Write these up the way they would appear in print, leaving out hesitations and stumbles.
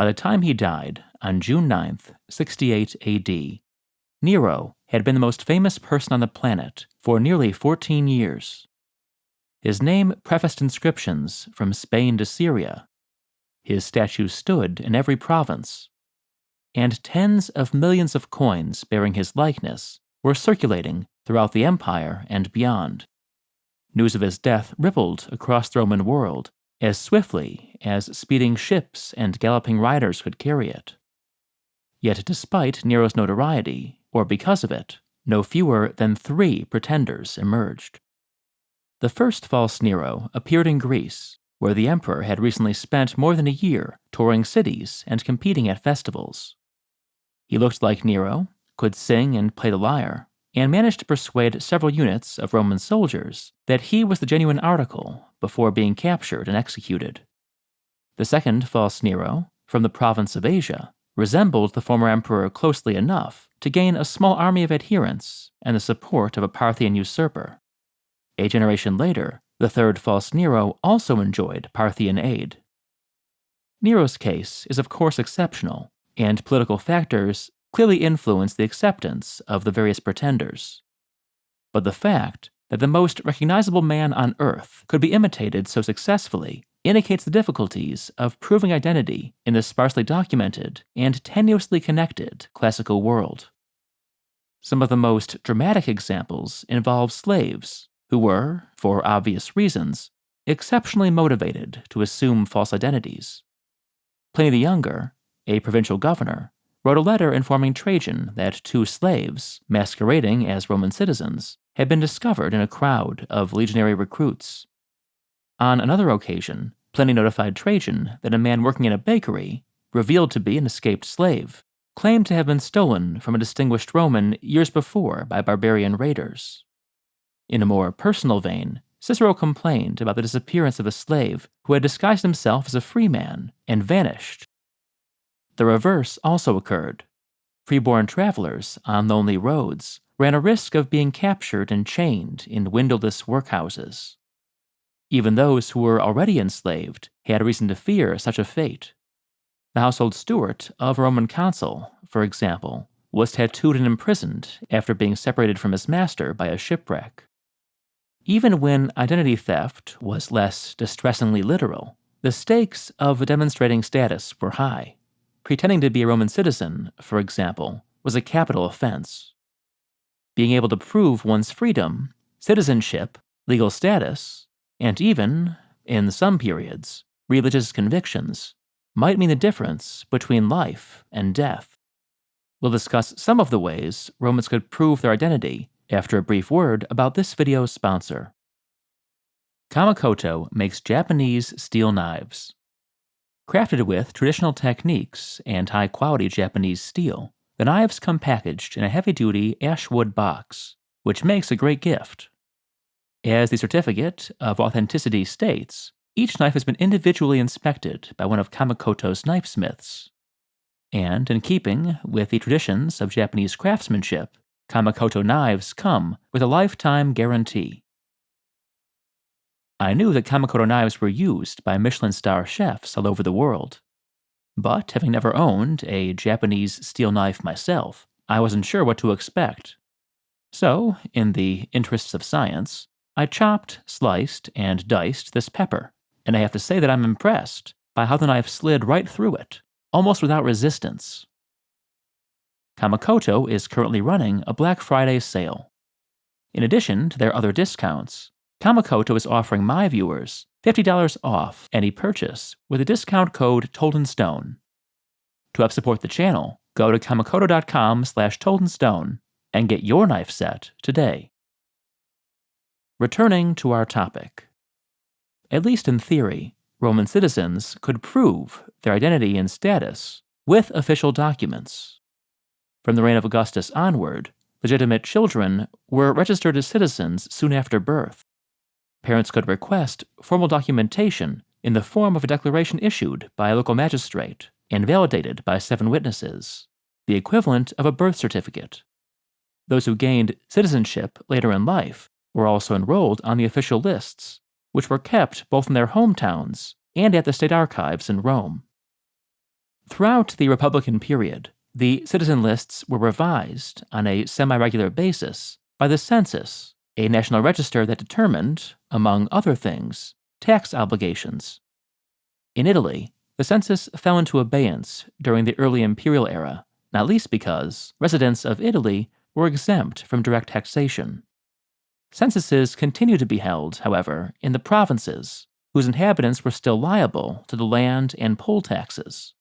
By the time he died, on June 9th, 68 AD, Nero had been the most famous person on the planet for nearly 14 years. His name prefaced inscriptions from Spain to Syria. His statue stood in every province, and tens of millions of coins bearing his likeness were circulating throughout the empire and beyond. News of his death rippled across the Roman world as swiftly as speeding ships and galloping riders could carry it. Yet despite Nero's notoriety, or because of it, no fewer than 3 pretenders emerged. The first false Nero appeared in Greece, where the emperor had recently spent more than a year touring cities and competing at festivals. He looked like Nero, could sing and play the lyre, and managed to persuade several units of Roman soldiers that he was the genuine article before being captured and executed. The second false Nero, from the province of Asia, resembled the former emperor closely enough to gain a small army of adherents and the support of a Parthian usurper. A generation later, the third false Nero also enjoyed Parthian aid. Nero's case is of course exceptional, and political factors clearly influence the acceptance of the various pretenders. But the fact that the most recognizable man on earth could be imitated so successfully indicates the difficulties of proving identity in the sparsely documented and tenuously connected classical world. Some of the most dramatic examples involve slaves who were, for obvious reasons, exceptionally motivated to assume false identities. Pliny the Younger, a provincial governor, wrote a letter informing Trajan that 2 slaves, masquerading as Roman citizens, had been discovered in a crowd of legionary recruits. On another occasion, Pliny notified Trajan that a man working in a bakery, revealed to be an escaped slave, claimed to have been stolen from a distinguished Roman years before by barbarian raiders. In a more personal vein, Cicero complained about the disappearance of a slave who had disguised himself as a free man and vanished. The reverse also occurred. Freeborn travelers on lonely roads ran a risk of being captured and chained in windowless workhouses. Even those who were already enslaved had reason to fear such a fate. The household steward of a Roman consul, for example, was tattooed and imprisoned after being separated from his master by a shipwreck. Even when identity theft was less distressingly literal, the stakes of demonstrating status were high. Pretending to be a Roman citizen, for example, was a capital offense. Being able to prove one's freedom, citizenship, legal status, and even, in some periods, religious convictions, might mean the difference between life and death. We'll discuss some of the ways Romans could prove their identity after a brief word about this video's sponsor. Kamikoto makes Japanese steel knives. Crafted with traditional techniques and high-quality Japanese steel, the knives come packaged in a heavy-duty ashwood box, which makes a great gift. As the certificate of authenticity states, each knife has been individually inspected by one of Kamikoto's knifesmiths. And in keeping with the traditions of Japanese craftsmanship, Kamikoto knives come with a lifetime guarantee. I knew that Kamikoto knives were used by Michelin star chefs all over the world. But having never owned a Japanese steel knife myself, I wasn't sure what to expect. So, in the interests of science, I chopped, sliced, and diced this pepper, and I have to say that I'm impressed by how the knife slid right through it, almost without resistance. Kamikoto is currently running a Black Friday sale. In addition to their other discounts, Kamikoto is offering my viewers $50 off any purchase with the discount code ToldenStone. To help support the channel, go to kamikoto.com/ToldenStone and get your knife set today. Returning to our topic. At least in theory, Roman citizens could prove their identity and status with official documents. From the reign of Augustus onward, legitimate children were registered as citizens soon after birth. Parents could request formal documentation in the form of a declaration issued by a local magistrate and validated by 7 witnesses, the equivalent of a birth certificate. Those who gained citizenship later in life were also enrolled on the official lists, which were kept both in their hometowns and at the state archives in Rome. Throughout the Republican period, the citizen lists were revised on a semi-regular basis by the census, a national register that determined, among other things, tax obligations. In Italy, the census fell into abeyance during the early imperial era, not least because residents of Italy were exempt from direct taxation. Censuses continued to be held, however, in the provinces, whose inhabitants were still liable to the land and poll taxes.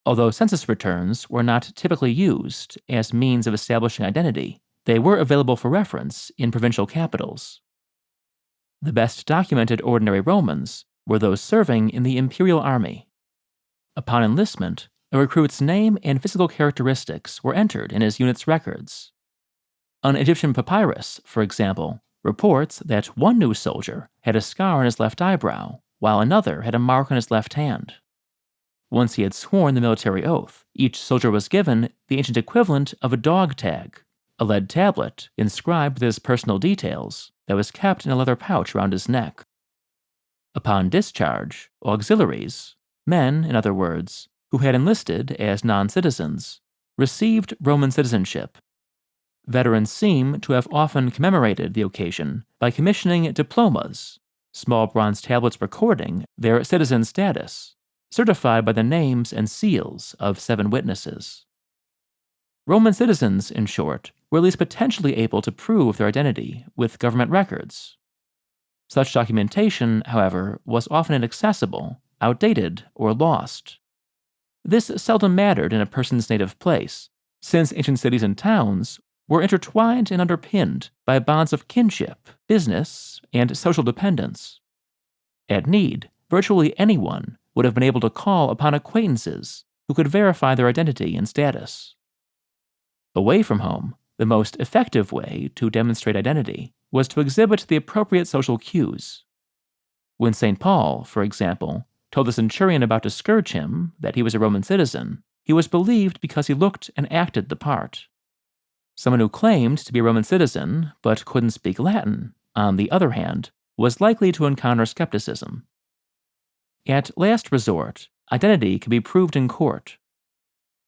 Although census returns were not typically used as means of establishing identity, they were available for reference in provincial capitals. The best documented ordinary Romans were those serving in the imperial army. Upon enlistment, a recruit's name and physical characteristics were entered in his unit's records. An Egyptian papyrus, for example, reports that one new soldier had a scar on his left eyebrow, while another had a mark on his left hand. Once he had sworn the military oath, each soldier was given the ancient equivalent of a dog tag, a lead tablet inscribed with his personal details that was kept in a leather pouch around his neck. Upon discharge, auxiliaries, men, in other words, who had enlisted as non-citizens, received Roman citizenship. Veterans seem to have often commemorated the occasion by commissioning diplomas, small bronze tablets recording their citizen status, certified by the names and seals of 7 witnesses. Roman citizens, in short, were at least potentially able to prove their identity with government records. Such documentation, however, was often inaccessible, outdated, or lost. This seldom mattered in a person's native place, since ancient cities and towns were intertwined and underpinned by bonds of kinship, business, and social dependence. At need, virtually anyone would have been able to call upon acquaintances who could verify their identity and status. Away from home, the most effective way to demonstrate identity was to exhibit the appropriate social cues. When St. Paul, for example, told the centurion about to scourge him that he was a Roman citizen, he was believed because he looked and acted the part. Someone who claimed to be a Roman citizen but couldn't speak Latin, on the other hand, was likely to encounter skepticism. At last resort, identity could be proved in court.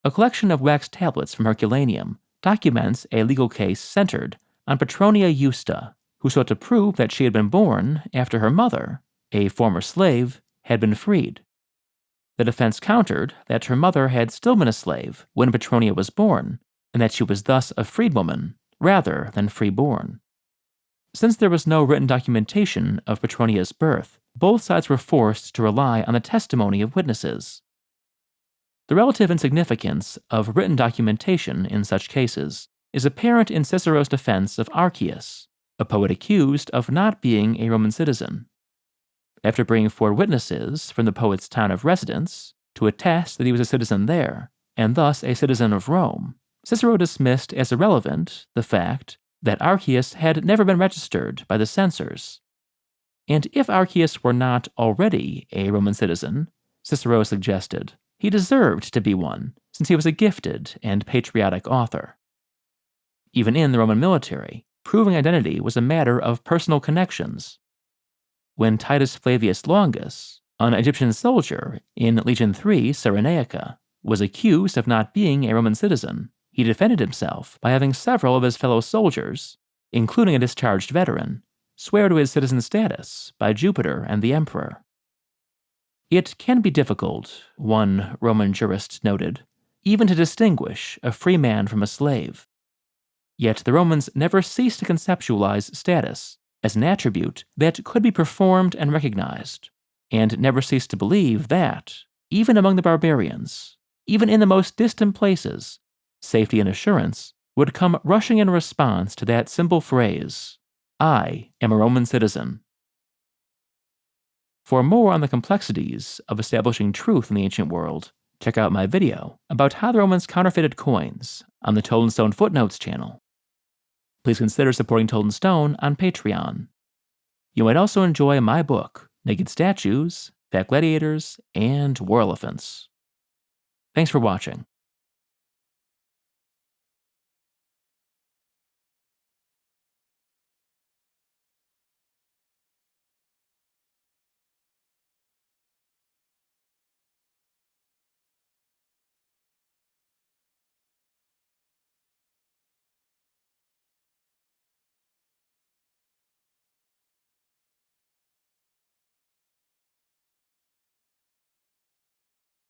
A collection of wax tablets from Herculaneum documents a legal case centered on Petronia Iusta, who sought to prove that she had been born after her mother, a former slave, had been freed. The defense countered that her mother had still been a slave when Petronia was born, and that she was thus a freedwoman rather than freeborn. Since there was no written documentation of Petronia's birth, both sides were forced to rely on the testimony of witnesses. The relative insignificance of written documentation in such cases is apparent in Cicero's defense of Archias, a poet accused of not being a Roman citizen. After bringing 4 witnesses from the poet's town of residence to attest that he was a citizen there, and thus a citizen of Rome, Cicero dismissed as irrelevant the fact that Archias had never been registered by the censors. And if Archias were not already a Roman citizen, Cicero suggested, he deserved to be one, since he was a gifted and patriotic author. Even in the Roman military, proving identity was a matter of personal connections. When Titus Flavius Longus, an Egyptian soldier in Legion III Cyrenaica, was accused of not being a Roman citizen, he defended himself by having several of his fellow soldiers, including a discharged veteran, swear to his citizen status by Jupiter and the emperor. It can be difficult, one Roman jurist noted, even to distinguish a free man from a slave. Yet the Romans never ceased to conceptualize status as an attribute that could be performed and recognized, and never ceased to believe that, even among the barbarians, even in the most distant places, safety and assurance would come rushing in response to that simple phrase, "I am a Roman citizen." For more on the complexities of establishing truth in the ancient world, check out my video about how the Romans counterfeited coins on the Told in Stone Footnotes channel. Please consider supporting Told in Stone on Patreon. You might also enjoy my book, Naked Statues, Fat Gladiators, and War Elephants. Thanks for watching.